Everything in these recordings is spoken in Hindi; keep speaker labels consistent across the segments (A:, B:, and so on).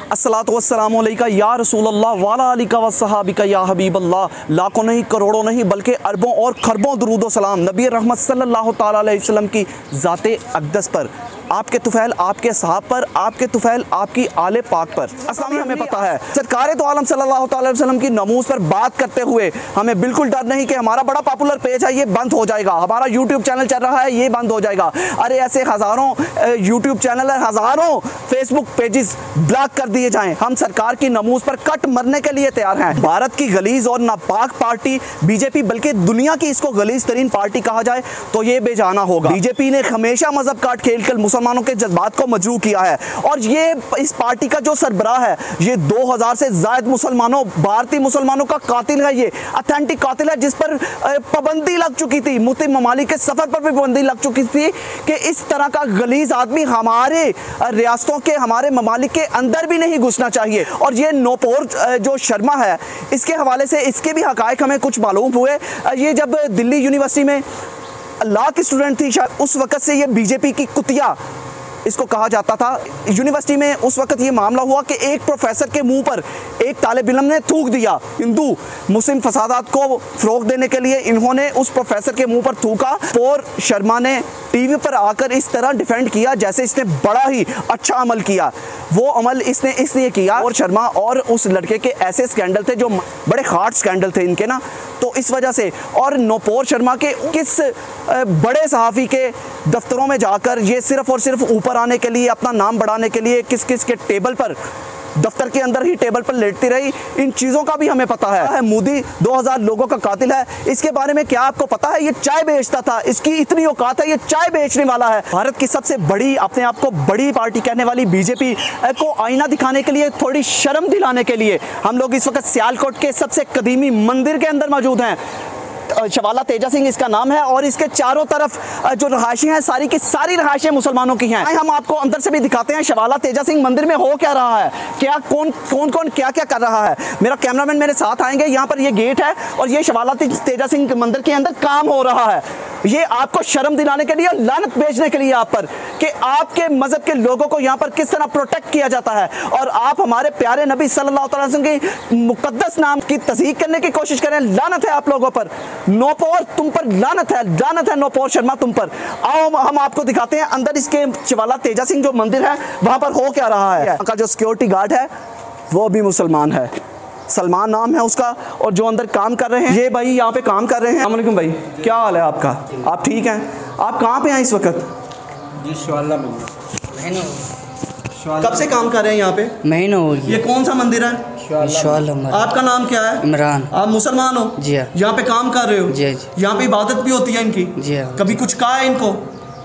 A: अस्सलातु वस्सलामु अलैका या रसूलल्लाह वाला अलिका वस्सहाबिका या हबीबल्लाह। लाखों नहीं, करोड़ों नहीं, बल्कि अरबों और खरबों दुरूद सलाम नबी रहमत सल्लल्लाहु ताला अलैहि वसल्लम की ज़ाते अक़दस पर, आपके तुफ़ैल, आपके सहाब पर, आपके तुफ़ैल, आपकी आले पाक पर। अस्लाम हमें पता है सरकार तो आलम सल्लल्लाहु ताला अलैहि वसल्लम की नमूज़ पर बात करते हुए हमें बिल्कुल डर नहीं कि हमारा बड़ा पॉपुलर पेज है ये बंद हो जाएगा, हमारा यूट्यूब चैनल चल रहा है ये बंद हो जाएगा। अरे ऐसे हज़ारों यूट्यूब चैनल है, हज़ारों फेसबुक पेजेस ब्लॉक कर दिए जाएं, हम सरकार की नमूज़ पर कट मरने के लिए तैयार हैं। भारत की गलीज़ और नापाक पार्टी बीजेपी, बल्कि दुनिया की इसको गलीज़ तरीन पार्टी कहा जाए तो ये बेजाना होगा। बीजेपी ने हमेशा मजहब काट खेल कर मुसलमानों के जज्बात को मजरूह किया है और ये इस पार्टी का जो सरबराह है ये 2000 से ज़ायद मुसलमानों, भारतीय मुसलमानों का कातिल है, ये अथेंटिक कातिल है जिस पर पाबंदी लग चुकी थी, मुस्लिम ममालिक के सफ़र पर भी पाबंदी लग चुकी थी कि इस तरह का गलीज़ आदमी हमारे रियासतों के, हमारे ममालिक के अंदर भी नहीं घुसना चाहिए। और ये नूपुर जो शर्मा है इसके हवाले से इसके भी हक़ाइक़ हमें कुछ मालूम हुए। ये जब दिल्ली यूनिवर्सिटी में लॉ की स्टूडेंट थी शायद, उस वक़्त से ये बीजेपी की कुतिया इसको कहा जाता था। यूनिवर्सिटी में उस वक्त ये मामला हुआ कि एक प्रोफेसर के मुंह पर एक तालिब इल्म ने थूक दिया। हिंदू मुस्लिम फसादात को फ़रोग़ देने के लिए इन्होंने उस प्रोफेसर के मुंह पर थूका और शर्मा ने टीवी पर आकर इस तरह डिफेंड किया जैसे इसने बड़ा ही अच्छा अमल किया। वो अमल इसने इसलिए किया और शर्मा और उस लड़के के ऐसे स्कैंडल थे जो बड़े हार्ड स्कैंडल थे इनके ना, तो इस वजह से। और नूपुर शर्मा के किस बड़े सहाफ़ी के दफ्तरों में जाकर ये सिर्फ़ और सिर्फ ऊपर आने के लिए, अपना नाम बढ़ाने के लिए किस किस के टेबल पर, दफ्तर के अंदर ही टेबल पर लेटती रही, इन चीज़ों का भी हमें पता है। मोदी 2000 लोगों का कातिल है, इसके बारे में क्या आपको पता है? ये चाय बेचता था, इसकी इतनी औकात है, ये चाय बेचने वाला है। भारत की सबसे बड़ी, अपने आप को बड़ी पार्टी कहने वाली बीजेपी को आईना दिखाने के लिए, थोड़ी शर्म दिलाने के लिए हम लोग इस वक्त सियालकोट के सबसे कदीमी मंदिर के अंदर मौजूद हैं। शवाला तेजा सिंह इसका नाम है और इसके चारों तरफ जो रहायशें हैं सारी की सारी रहायशें मुसलमानों की हैं। हम आपको अंदर से भी दिखाते हैं शवाला तेजा सिंह मंदिर में हो क्या रहा है, क्या कौन कौन क्या क्या कर रहा है। मेरा कैमरामैन मेरे साथ आएंगे। यहाँ पर ये गेट है और ये शवाला तेजा सिंह मंदिर के अंदर काम हो रहा है। ये आपको शर्म दिलाने के लिए, लानत भेजने के लिए आप पर कि आपके मजहब के लोगों को यहाँ पर किस तरह प्रोटेक्ट किया जाता है और आप हमारे प्यारे नबी सल्लल्लाहु अलैहि वसल्लम के मुकद्दस नाम की तज़हीक करने की कोशिश करें। लानत है आप लोगों पर, नूपुर तुम पर लानत है नूपुर शर्मा तुम पर। आओ हम आपको दिखाते हैं अंदर इसके शवाला तेजा सिंह जो मंदिर है वहाँ पर हो क्या रहा है। का जो सिक्योरिटी गार्ड है वो भी मुसलमान है, सलमान नाम है उसका, और जो अंदर काम कर रहे हैं ये भाई यहाँ पे काम कर रहे हैं। अस्सलाम वालेकुम भाई, क्या हाल है आपका? आप ठीक हैं? आप कहाँ पे हैं इस वक्त? कब से काम कर रहे हैं यहाँ पे?
B: महीना हो गया।
A: ये कौन सा मंदिर है? आपका नाम क्या है?
B: इमरान।
A: आप मुसलमान हो?
B: जी हाँ।
A: यहाँ पे काम कर रहे हो?
B: जी जी।
A: यहाँ पे इबादत भी होती है इनकी?
B: जी हाँ।
A: कभी कुछ कहा है इनको?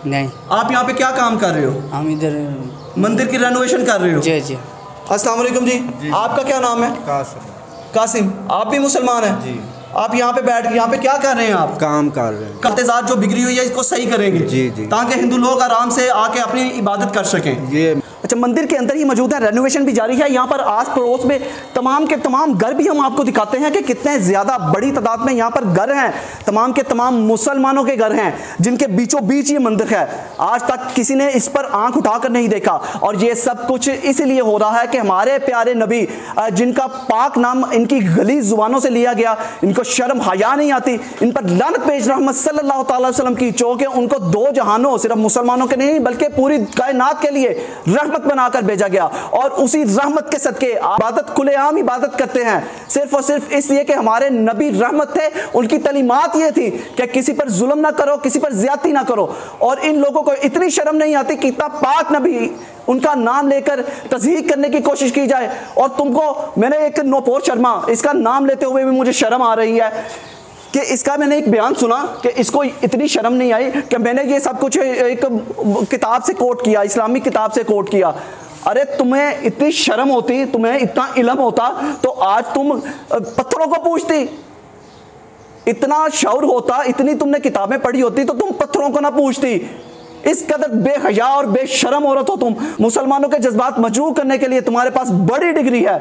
B: नहीं।
A: आप यहाँ पे क्या काम कर रहे हो?
B: हम इधर
A: मंदिर की रेनोवेशन कर रहे हो?
B: जी जी।
A: अस्सलाम वालेकुम जी, आपका क्या नाम है? कासिम। आप भी मुसलमान हैं जी? आप यहाँ पे बैठ, यहाँ पे क्या कर रहे हैं? आप
C: काम कर रहे हैं।
A: कातेजात जो बिगड़ी हुई है इसको सही करेंगे
C: जी जी,
A: ताकि हिंदू लोग आराम से आके अपनी इबादत कर सकें।
C: ये
A: अच्छा, मंदिर के अंदर ही मौजूद है, रेनोवेशन भी जारी है। यहाँ पर आस पड़ोस में तमाम के तमाम घर भी हम आपको दिखाते हैं कि कितने ज़्यादा बड़ी तादाद में यहाँ पर घर हैं, तमाम के तमाम मुसलमानों के घर हैं जिनके बीचों बीच ये मंदिर है। आज तक किसी ने इस पर आंख उठाकर नहीं देखा और ये सब कुछ इसलिए हो रहा है कि हमारे प्यारे नबी जिनका पाक नाम इनकी गलीज़ ज़ुबानों से लिया गया, इनको शर्म हया नहीं आती, इन पर लानत पेश रहमत सल्लल्लाहु अलैहि वसल्लम की चौक है। उनको दो जहानों, सिर्फ मुसलमानों के नहीं बल्कि पूरी कायनात के लिए रहमत बनाकर भेजा गया और उसी रहमत के सदके इबादत, खुलेआम इबादत करते हैं सिर्फ और सिर्फ इसलिए कि हमारे नबी रहमत थे। उनकी तलीमात ये थी कि किसी पर जुल्म ना करो, किसी पर ज्यादती ना करो। और इन लोगों को इतनी शर्म नहीं आती कि इतना पाक नबी उनका नाम लेकर तज़हीक करने की कोशिश की जाए। और तुमको, मैंने एक नूपुर शर्मा इसका नाम लेते हुए भी मुझे शर्म आ रही है कि इसका मैंने एक बयान सुना कि इसको इतनी शर्म नहीं आई कि मैंने ये सब कुछ एक किताब से कोट किया, इस्लामिक किताब से कोट किया। अरे तुम्हें इतनी शर्म होती, तुम्हें इतना इल्म होता तो आज तुम पत्थरों को पूछती। इतना शौर होता, इतनी तुमने किताबें पढ़ी होती तो तुम पत्थरों को ना पूछती। इस कदर बेहया और बेशरम औरत हो तुम। मुसलमानों के जज्बात मजरूह करने के लिए तुम्हारे पास बड़ी डिग्री है,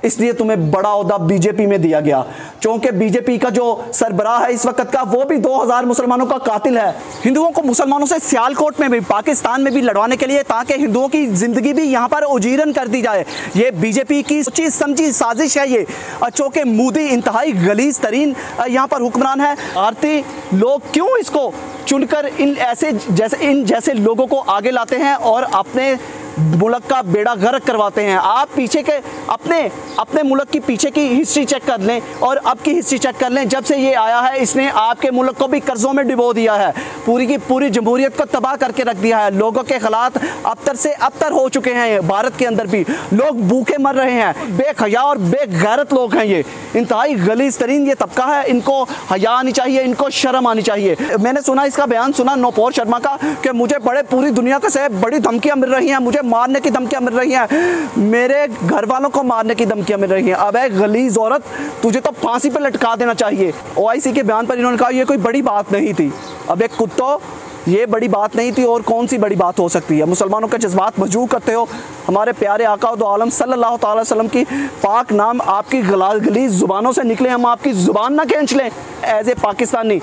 A: इसलिए तुम्हें बड़ा ओहदा बीजेपी में दिया गया, क्योंकि बीजेपी का जो सरबराह है इस वक्त का, वो भी 2000 मुसलमानों का कातिल है। हिंदुओं को मुसलमानों से सियालकोट में भी, पाकिस्तान में भी लड़वाने के लिए, ताकि हिंदुओं की जिंदगी भी यहाँ पर उजीरन कर दी जाए। ये बीजेपी की सोची समझी साजिश है ये, चूँकि मोदी इंतहाई गलीज तरीन यहाँ पर हुक्मरान है। भारतीय लोग क्यों इसको चुनकर इन जैसे लोगों को आगे लाते हैं और अपने मुल्क का बेड़ा गर्क करवाते हैं। आप पीछे के अपने मुल्क की पीछे की हिस्ट्री चेक कर लें और अब की हिस्ट्री चेक कर लें। जब से ये आया है इसने आपके मुल्क को भी कर्जों में डुबो दिया है, पूरी की पूरी जमहूरियत को तबाह करके रख दिया है। लोगों के हालात अबतर से अबतर हो चुके हैं। भारत के अंदर भी लोग भूखे मर रहे हैं। बेहया और बेगैरत लोग हैं ये, इंतहाई गलीज तरीन ये तबका है। इनको हया आनी चाहिए, इनको शर्म आनी चाहिए। मैंने सुना, इसका बयान सुना नौपोर शर्मा का, कि मुझे पूरी दुनिया से बड़ी धमकियाँ मिल रही हैं, मुझे मारने की धमकियां मिल रही हैं, मेरे घर वालों को मारने की धमकियां मिल रही हैं। अबे गलीज औरत, तुझे तो फांसी पे लटका देना चाहिए। ओआईसी के बयान पर इन्होंने कहा ये कोई बड़ी बात नहीं थी। अबे कुत्तो, ये बड़ी बात नहीं थी और कौन सी बड़ी बात हो सकती है? मुसलमानों के जज्बात मजबूर करते हो। हमारे प्यारे आका दो आलम सल्लल्लाहु अलैहि वसल्लम की पाक नाम आपकी गलीज जुबानों से निकले, हम आपकी जुबान ना खींच लें। एज ए पाकिस्तानी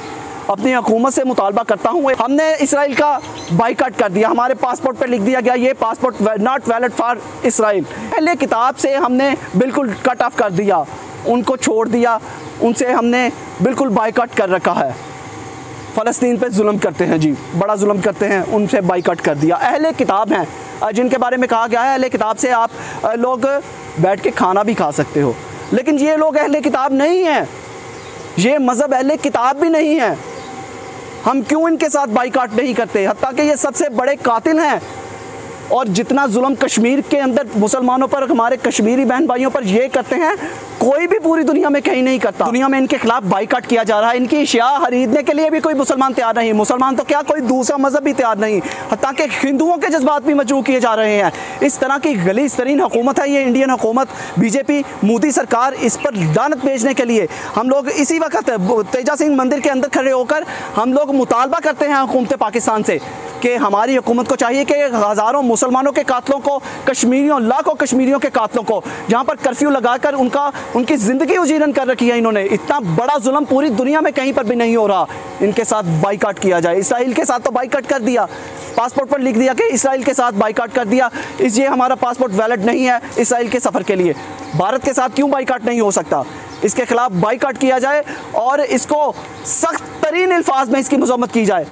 A: अपनी हुकूमत से मुतालबा करता हूँ, हमने इसराइल का बाइकाट कर दिया। हमारे पासपोर्ट पर लिख दिया गया ये passport not valid for Israel. पहले किताब से हमने बिल्कुल कट ऑफ कर दिया, उनको छोड़ दिया, उनसे हमने बिल्कुल बाइकाट कर रखा है। फ़लस्तीन पे जुल्म करते हैं जी, बड़ा जुल्म करते हैं, उनसे बाइकाट कर दिया। अहले किताब हैं जिनके बारे में कहा गया है अहले किताब से आप लोग बैठ के खाना भी खा सकते हो, लेकिन ये लोग अहले किताब नहीं हैं, ये मज़हब अहले किताब भी नहीं है। हम क्यों इनके साथ बाइकाट नहीं करते? हत्ता कि ये सबसे बड़े कातिल हैं। और जितना जुल्म कश्मीर के अंदर मुसलमानों पर, हमारे कश्मीरी बहन भाइयों पर ये करते हैं, कोई भी पूरी दुनिया में कहीं नहीं करता। दुनिया में इनके खिलाफ बाइकाट किया जा रहा है। इनकी अशिया खरीदने के लिए भी कोई मुसलमान तैयार नहीं। मुसलमान तो क्या, कोई दूसरा मजहब भी तैयार नहीं। हत्ता कि हिंदुओं के जज्बात भी मजबूर किए जा रहे हैं। इस तरह की गलीज तरीन हुकूमत है ये इंडियन हुकूमत, बीजेपी, मोदी सरकार। इस पर लानत भेजने के लिए हम लोग इसी वक्त तेजा सिंह मंदिर के अंदर खड़े होकर हम लोग मुतालबा करते हैं हुकूमत पाकिस्तान से कि हमारी हुकूमत को चाहिए कि हज़ारों मुसलमानों के कातलों को, कश्मीरियों, लाखों कश्मीरियों के कातलों को, जहाँ पर कर्फ्यू लगाकर उनकी ज़िंदगी उजीरन कर रखी है इन्होंने, इतना बड़ा जुल्म पूरी दुनिया में कहीं पर भी नहीं हो रहा, इनके साथ बाइकाट किया जाए। इसराइल के साथ तो बाइकाट कर दिया, पासपोर्ट पर लिख दिया कि इसराइल के साथ बाइकाट कर दिया, इसलिए हमारा पासपोर्ट वैलिड नहीं है इसराइल के सफ़र के लिए। भारत के साथ क्यों बाइकाट नहीं हो सकता? इसके खिलाफ बाइकाट किया जाए और इसको सख्त तरीन अल्फाज में इसकी मज़म्मत की जाए।